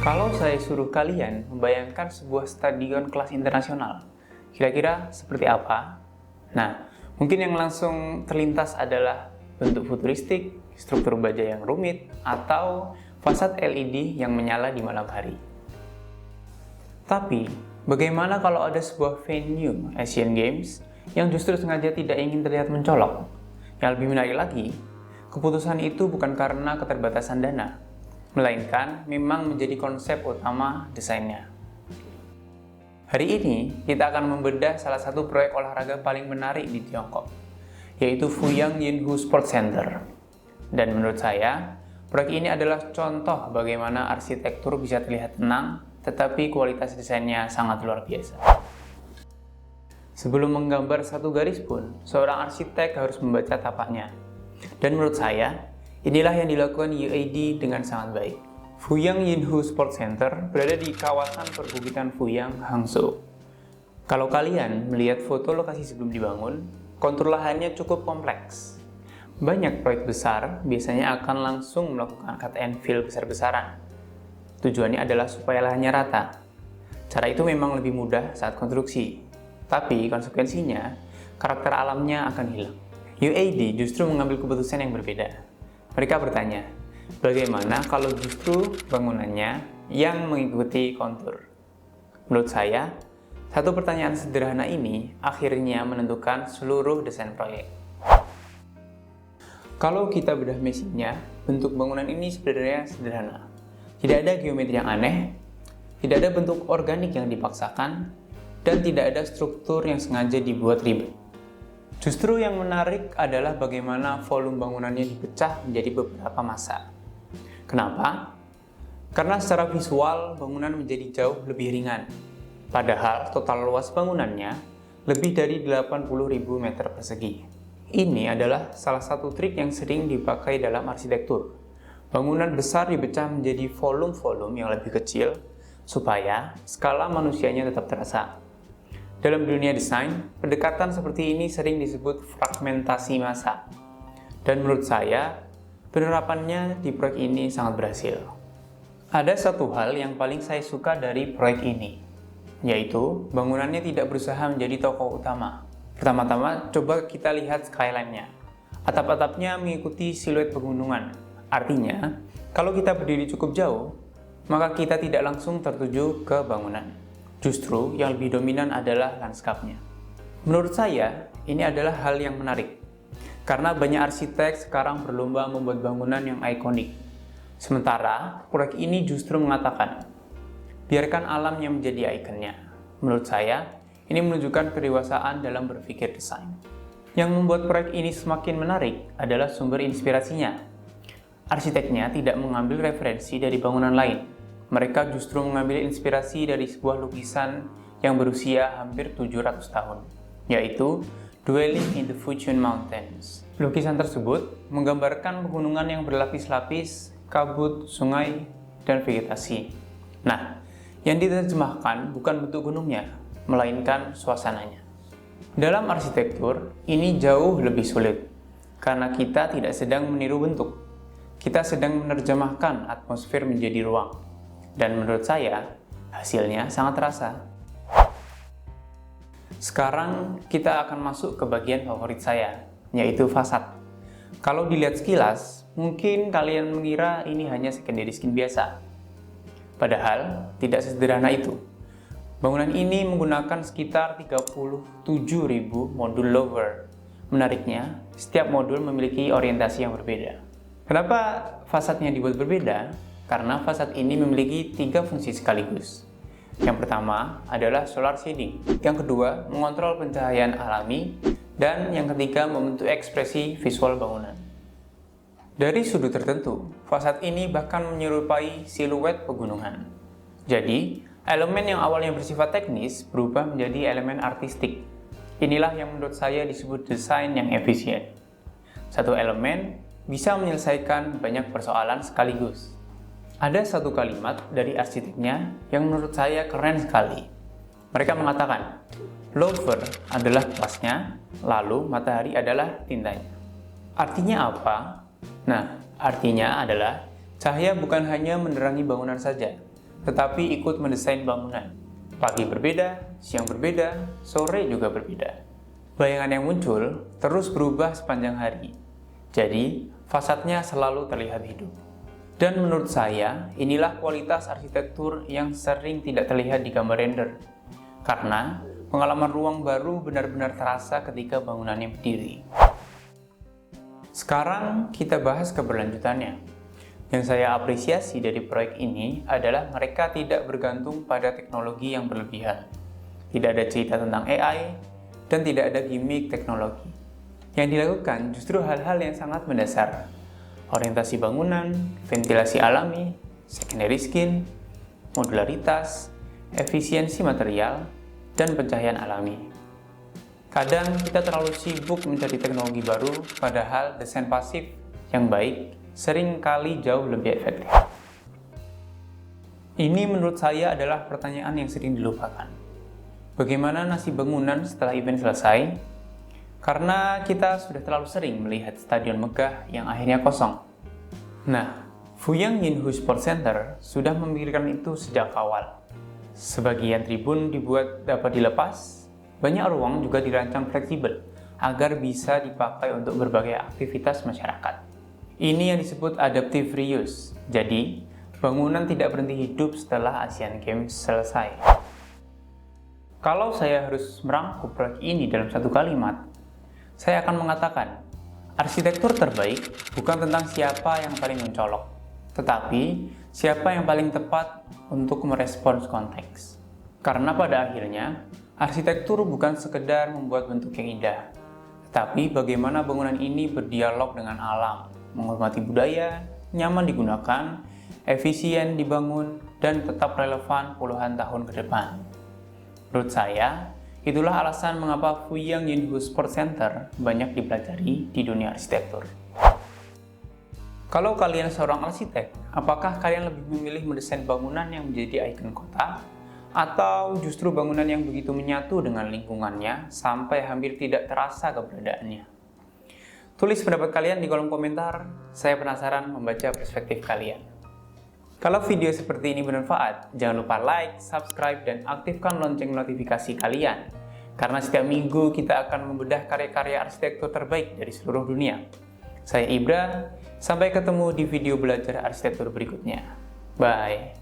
Kalau saya suruh kalian membayangkan sebuah stadion kelas internasional, kira-kira seperti apa? Nah, mungkin yang langsung terlintas adalah bentuk futuristik, struktur baja yang rumit, atau fasad LED yang menyala di malam hari. Tapi, bagaimana kalau ada sebuah venue Asian Games yang justru sengaja tidak ingin terlihat mencolok? Yang lebih menarik lagi, keputusan itu bukan karena keterbatasan dana, melainkan memang menjadi konsep utama desainnya. Hari ini, kita akan membedah salah satu proyek olahraga paling menarik di Tiongkok, yaitu Fuyang Yinhu Sports Center. Dan menurut saya, proyek ini adalah contoh bagaimana arsitektur bisa terlihat tenang, tetapi kualitas desainnya sangat luar biasa. Sebelum menggambar satu garis pun, seorang arsitek harus membaca tapaknya. Dan menurut saya, inilah yang dilakukan UAD dengan sangat baik. Fuyang Yinhu Sports Center berada di kawasan perbukitan Fuyang, Hangzhou. Kalau kalian melihat foto lokasi sebelum dibangun, kontur lahannya cukup kompleks. Banyak proyek besar biasanya akan langsung melakukan cut and fill besar-besaran. Tujuannya adalah supaya lahannya rata. Cara itu memang lebih mudah saat konstruksi, tapi konsekuensinya, karakter alamnya akan hilang. UAD justru mengambil keputusan yang berbeda. Mereka bertanya, bagaimana kalau justru bangunannya yang mengikuti kontur? Menurut saya, satu pertanyaan sederhana ini akhirnya menentukan seluruh desain proyek. Kalau kita bedah mesinnya, bentuk bangunan ini sebenarnya sederhana. Tidak ada geometri yang aneh, tidak ada bentuk organik yang dipaksakan, dan tidak ada struktur yang sengaja dibuat ribet. Justru yang menarik adalah bagaimana volume bangunannya dipecah menjadi beberapa massa. Kenapa? Karena secara visual bangunan menjadi jauh lebih ringan. Padahal total luas bangunannya lebih dari 80.000 meter persegi. Ini adalah salah satu trik yang sering dipakai dalam arsitektur. Bangunan besar dipecah menjadi volume-volume yang lebih kecil supaya skala manusianya tetap terasa. Dalam dunia desain, pendekatan seperti ini sering disebut fragmentasi massa. Dan menurut saya, penerapannya di proyek ini sangat berhasil. Ada satu hal yang paling saya suka dari proyek ini, yaitu bangunannya tidak berusaha menjadi tokoh utama. Pertama-tama, coba kita lihat skyline-nya. Atap-atapnya mengikuti siluet pegunungan. Artinya, kalau kita berdiri cukup jauh, maka kita tidak langsung tertuju ke bangunan. Justru yang lebih dominan adalah lanskapnya. Menurut saya, ini adalah hal yang menarik. Karena banyak arsitek sekarang berlomba membuat bangunan yang ikonik. Sementara, proyek ini justru mengatakan, biarkan alam yang menjadi ikonnya. Menurut saya, ini menunjukkan kedewasaan dalam berpikir desain. Yang membuat proyek ini semakin menarik adalah sumber inspirasinya. Arsiteknya tidak mengambil referensi dari bangunan lain. Mereka justru mengambil inspirasi dari sebuah lukisan yang berusia hampir 700 tahun, yaitu Dwelling in the Fuchun Mountains. Lukisan tersebut menggambarkan pegunungan yang berlapis-lapis, kabut, sungai, dan vegetasi. Nah, yang diterjemahkan bukan bentuk gunungnya, melainkan suasananya. Dalam arsitektur, ini jauh lebih sulit, karena kita tidak sedang meniru bentuk. Kita sedang menerjemahkan atmosfer menjadi ruang. Dan menurut saya, hasilnya sangat terasa. Sekarang kita akan masuk ke bagian favorit saya, yaitu fasad. Kalau dilihat sekilas, mungkin kalian mengira ini hanya secondary skin biasa. Padahal, tidak sesederhana itu. Bangunan ini menggunakan sekitar 37.000 modul louver. Menariknya, setiap modul memiliki orientasi yang berbeda. Kenapa fasadnya dibuat berbeda? Karena fasad ini memiliki 3 fungsi sekaligus. Yang pertama adalah solar shading, yang kedua mengontrol pencahayaan alami, dan yang ketiga membentuk ekspresi visual bangunan. Dari sudut tertentu, fasad ini bahkan menyerupai siluet pegunungan. Jadi, elemen yang awalnya bersifat teknis berubah menjadi elemen artistik. Inilah yang menurut saya disebut desain yang efisien. Satu elemen bisa menyelesaikan banyak persoalan sekaligus. Ada satu kalimat dari arsiteknya yang menurut saya keren sekali. Mereka mengatakan, louver adalah kuasnya, lalu matahari adalah tintanya. Artinya apa? Nah, artinya adalah cahaya bukan hanya menerangi bangunan saja, tetapi ikut mendesain bangunan. Pagi berbeda, siang berbeda, sore juga berbeda. Bayangan yang muncul terus berubah sepanjang hari. Jadi, fasadnya selalu terlihat hidup. Dan menurut saya, inilah kualitas arsitektur yang sering tidak terlihat di gambar render. Karena pengalaman ruang baru benar-benar terasa ketika bangunannya berdiri. Sekarang kita bahas keberlanjutannya. Yang saya apresiasi dari proyek ini adalah mereka tidak bergantung pada teknologi yang berlebihan. Tidak ada cerita tentang AI, dan tidak ada gimmick teknologi. Yang dilakukan justru hal-hal yang sangat mendasar. Orientasi bangunan, ventilasi alami, secondary skin, modularitas, efisiensi material, dan pencahayaan alami. Kadang kita terlalu sibuk mencari teknologi baru, padahal desain pasif yang baik sering kali jauh lebih efektif. Ini menurut saya adalah pertanyaan yang sering dilupakan. Bagaimana nasib bangunan setelah event selesai? Karena kita sudah terlalu sering melihat stadion megah yang akhirnya kosong. Nah, Fuyang Yinhu Sports Center sudah memikirkan itu sejak awal. Sebagian tribun dibuat dapat dilepas, banyak ruang juga dirancang fleksibel agar bisa dipakai untuk berbagai aktivitas masyarakat. Ini yang disebut adaptive reuse. Jadi, bangunan tidak berhenti hidup setelah Asian Games selesai. Kalau saya harus merangkum proyek ini dalam satu kalimat, saya akan mengatakan, arsitektur terbaik bukan tentang siapa yang paling mencolok, tetapi siapa yang paling tepat untuk merespons konteks. Karena pada akhirnya, arsitektur bukan sekedar membuat bentuk yang indah, tetapi bagaimana bangunan ini berdialog dengan alam, menghormati budaya, nyaman digunakan, efisien dibangun, dan tetap relevan puluhan tahun ke depan. Menurut saya, itulah alasan mengapa Fuyang Yinhu Sports Center banyak dipelajari di dunia arsitektur. Kalau kalian seorang arsitek, apakah kalian lebih memilih mendesain bangunan yang menjadi ikon kota, atau justru bangunan yang begitu menyatu dengan lingkungannya sampai hampir tidak terasa keberadaannya? Tulis pendapat kalian di kolom komentar, saya penasaran membaca perspektif kalian. Kalau video seperti ini bermanfaat, jangan lupa like, subscribe, dan aktifkan lonceng notifikasi kalian. Karena setiap minggu kita akan membedah karya-karya arsitektur terbaik dari seluruh dunia. Saya Ibra, sampai ketemu di video belajar arsitektur berikutnya. Bye!